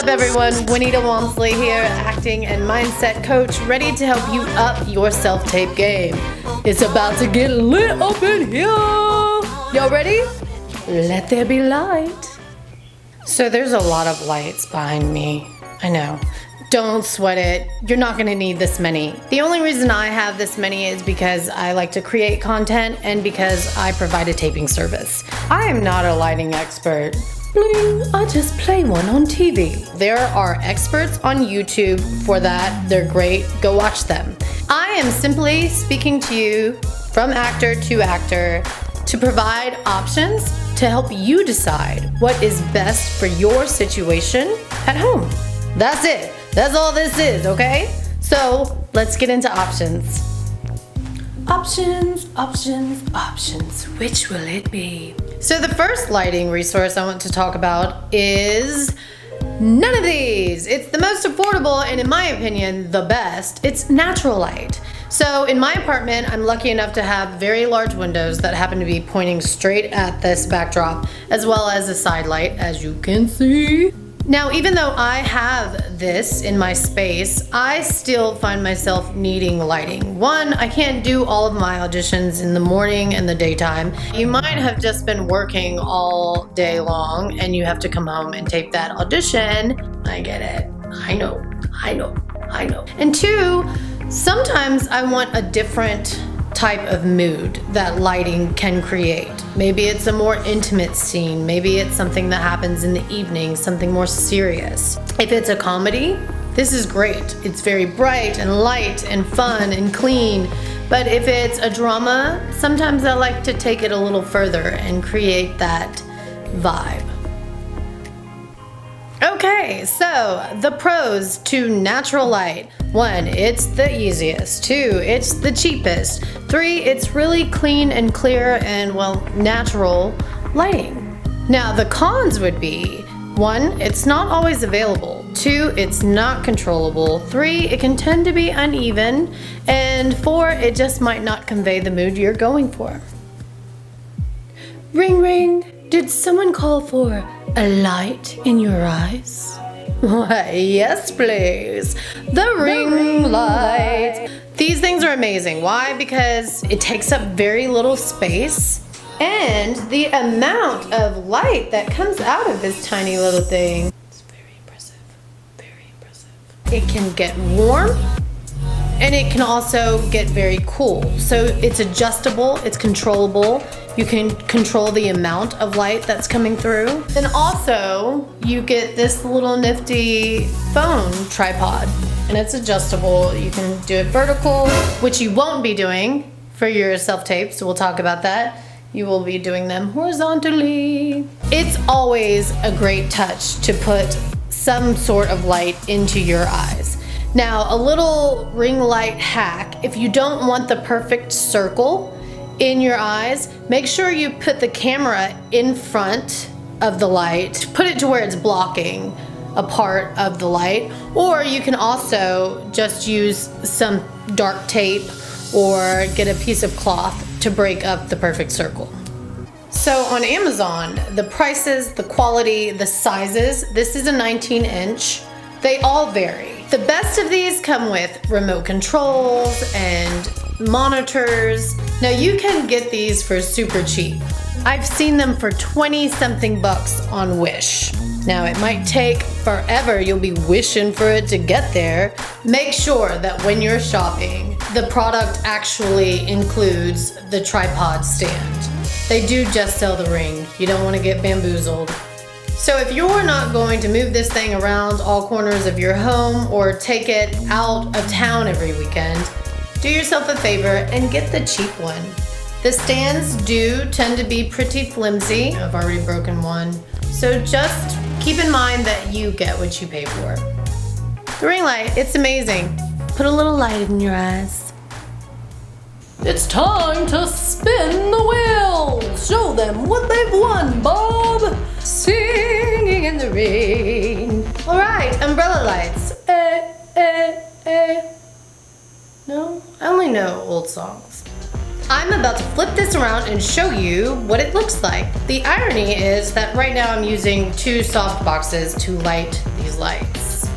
everyone? Wanetah Walmsley here, acting and mindset coach, ready to help you up your self-tape game. It's about to get lit up in here. Y'all ready? Let there be light. So there's a lot of lights behind me. I know. Don't sweat it. You're not going to need this many. The only reason I have this many is because I like to create content and because I provide a taping service. I am not a lighting expert. Bling, I just play one on TV. There are experts on YouTube for that. They're great. Go watch them. I am simply speaking to you from actor to actor to provide options to help you decide what is best for your situation at home. That's it. That's all this is, okay? So let's get into options. Options. Which will it be? So the first lighting resource I want to talk about is none of these. It's the most affordable and, in my opinion, the best. It's natural light. So in my apartment, I'm lucky enough to have very large windows that happen to be pointing straight at this backdrop, as well as a side light, as you can see. Now, even though I have this in my space, I still find myself needing lighting. One, I can't do all of my auditions in the morning and the daytime. You might have just been working all day long and you have to come home and tape that audition. I get it. I know. And two, sometimes I want a different type of mood that lighting can create. Maybe it's a more intimate scene. Maybe it's something that happens in the evening, something more serious. If it's a comedy, this is great. It's very bright and light and fun and clean. But if it's a drama, sometimes I like to take it a little further and create that vibe. Okay, so the pros to natural light. 1, it's the easiest. 2, it's the cheapest. 3, it's really clean and clear and, well, natural lighting. Now, the cons would be 1, it's not always available. 2, it's not controllable. 3, it can tend to be uneven. And 4, it just might not convey the mood you're going for. Ring, ring. Did someone call for a light in your eyes? Why, yes, please. The ring light. These things are amazing. Why? Because it takes up very little space, and the amount of light that comes out of this tiny little thing is very impressive. Very impressive. It can get warm, and it can also get very cool. So it's adjustable, it's controllable. You can control the amount of light that's coming through. And also, you get this little nifty phone tripod, and it's adjustable. You can do it vertical, which you won't be doing for your self-tape, so we'll talk about that. You will be doing them horizontally. It's always a great touch to put some sort of light into your eyes. Now, a little ring light hack: if you don't want the perfect circle in your eyes, make sure you put the camera in front of the light. Put it to where it's blocking a part of the light. Or you can also just use some dark tape or get a piece of cloth to break up the perfect circle. So on Amazon, the prices, the quality, the sizes, this is a 19-inch. They all vary. The best of these come with remote controls and monitors. Now you can get these for super cheap. I've seen them for 20-something bucks on Wish. Now it might take forever. You'll be wishing for it to get there. Make sure that when you're shopping, the product actually includes the tripod stand. They do just sell the ring. You don't want to get bamboozled. So if you're not going to move this thing around all corners of your home or take it out of town every weekend, do yourself a favor and get the cheap one. The stands do tend to be pretty flimsy. I've already broken one. So just keep in mind that you get what you pay for. The ring light, it's amazing. Put a little light in your eyes. It's time to spin the wheel. Show them what they've won, Bob. Singing in the rain. All right, umbrella lights. No, I only know old songs. I'm about to flip this around and show you what it looks like. The irony is that right now I'm using 2 soft boxes to light these these lights.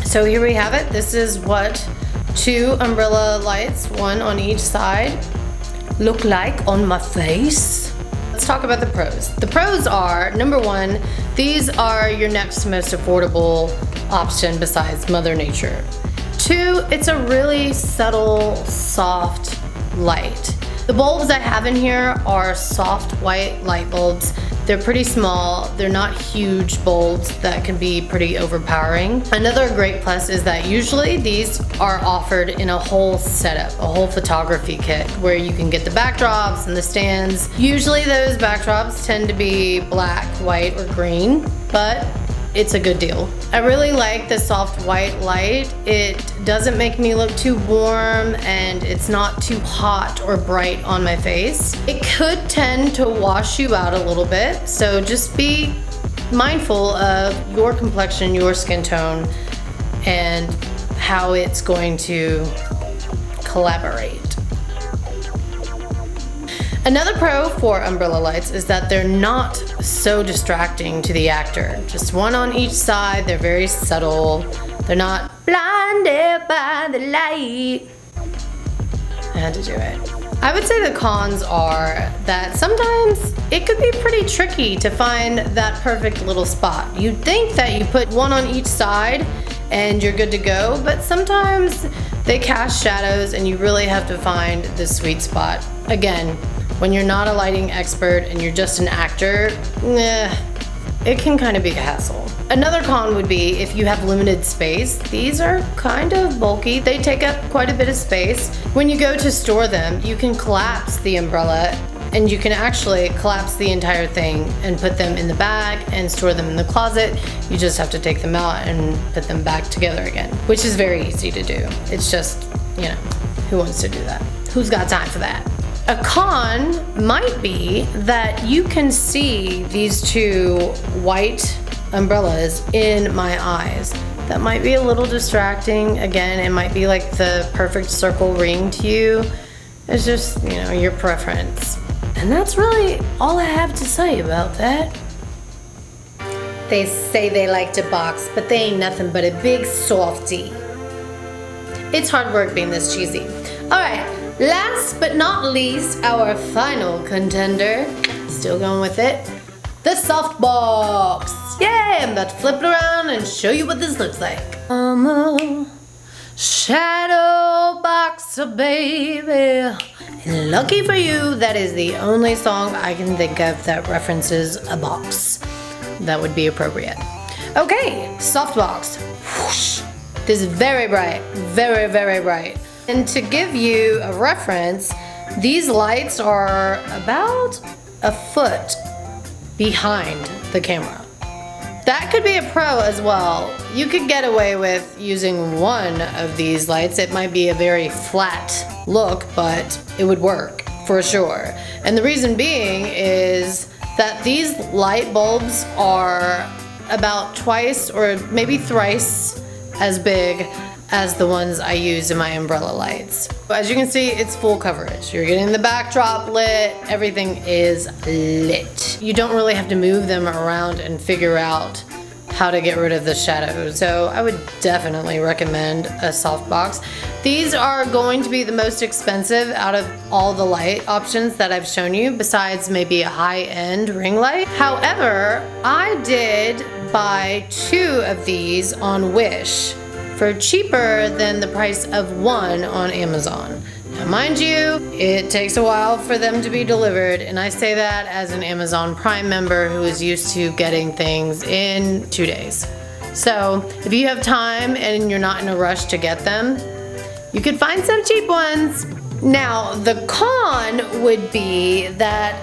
So here we have it. This is what 2 umbrella lights, 1 on each side, look like on my face. Let's talk about the pros. The pros are, number 1, these are your next most affordable option besides Mother Nature. 2, it's a really subtle, soft light. The bulbs I have in here are soft white light bulbs. They're pretty small. They're not huge bulbs that can be pretty overpowering. Another great plus is that usually these are offered in a whole setup, a whole photography kit where you can get the backdrops and the stands. Usually those backdrops tend to be black, white, or green, but it's a good deal. I really like the soft white light. It doesn't make me look too warm and it's not too hot or bright on my face. It could tend to wash you out a little bit, so just be mindful of your complexion, your skin tone, and how it's going to collaborate. Another pro for umbrella lights is that they're not so distracting to the actor. Just 1 on each side, they're very subtle. They're not blinded by the light. I had to do it. I would say the cons are that sometimes it could be pretty tricky to find that perfect little spot. You'd think that you put 1 on each side and you're good to go, but sometimes they cast shadows and you really have to find the sweet spot. Again, when you're not a lighting expert and you're just an actor, it can kind of be a hassle. Another con would be if you have limited space. These are kind of bulky. They take up quite a bit of space. When you go to store them, you can collapse the umbrella and you can actually collapse the entire thing and put them in the bag and store them in the closet. You just have to take them out and put them back together again, which is very easy to do. It's just, you know, who wants to do that? Who's got time for that? A con might be that you can see these 2 white umbrellas in my eyes. That might be a little distracting. Again, it might be like the perfect circle ring to you. It's just, you know, your preference. And that's really all I have to say about that. They say they like to box, but they ain't nothing but a big softie. It's hard work being this cheesy. All right. Last but not least, our final contender, still going with it, the Softbox. Yay, I'm about to flip it around and show you what this looks like. I'm a shadow boxer, baby. And lucky for you, that is the only song I can think of that references a box. That would be appropriate. Okay, Softbox. Whoosh. This is very bright, very, very bright. And to give you a reference, these lights are about a foot behind the camera. That could be a pro as well. You could get away with using 1 of these lights. It might be a very flat look, but it would work for sure. And the reason being is that these light bulbs are about twice or maybe thrice as big as the ones I use in my umbrella lights. As you can see, it's full coverage. You're getting the backdrop lit, everything is lit. You don't really have to move them around and figure out how to get rid of the shadows. So I would definitely recommend a Softbox. These are going to be the most expensive out of all the light options that I've shown you, besides maybe a high-end ring light. However, I did buy 2 of these on Wish for cheaper than the price of 1 on Amazon. Now mind you, it takes a while for them to be delivered, and I say that as an Amazon Prime member who is used to getting things in 2 days. So if you have time and you're not in a rush to get them, you could find some cheap ones. Now the con would be that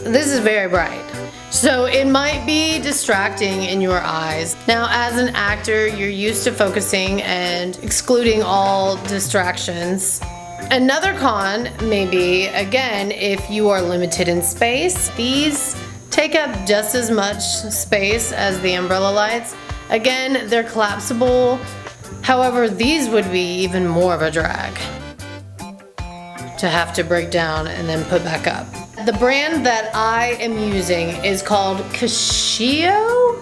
this is very bright. So it might be distracting in your eyes. Now, as an actor, you're used to focusing and excluding all distractions. Another con may be, again, if you are limited in space. These take up just as much space as the umbrella lights. Again, they're collapsible. However, these would be even more of a drag to have to break down and then put back up. The brand that I am using is called Kickoff.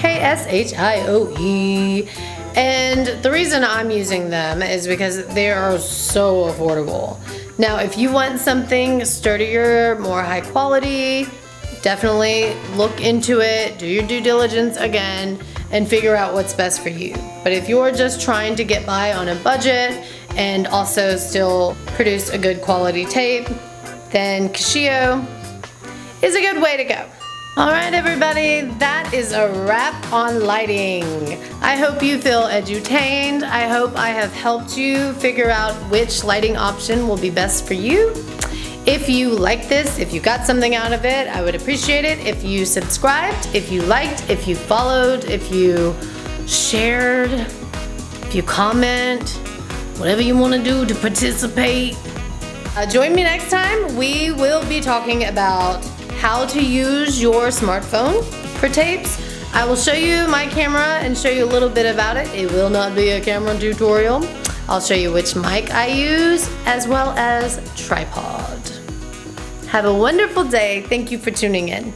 KSHIOE. And the reason I'm using them is because they are so affordable. Now, if you want something sturdier, more high quality, definitely look into it, do your due diligence again, and figure out what's best for you. But if you're just trying to get by on a budget and also still produce a good quality tape, then Casio is a good way to go. Alright everybody, that is a wrap on lighting. I hope you feel edutained. I hope I have helped you figure out which lighting option will be best for you. If you like this, if you got something out of it, I would appreciate it if you subscribed, if you liked, if you followed, if you shared, if you comment, whatever you want to do to participate. Join me next time. We will be talking about how to use your smartphone for tapes. I will show you my camera and show you a little bit about it. It will not be a camera tutorial. I'll show you which mic I use as well as tripod. Have a wonderful day. Thank you for tuning in.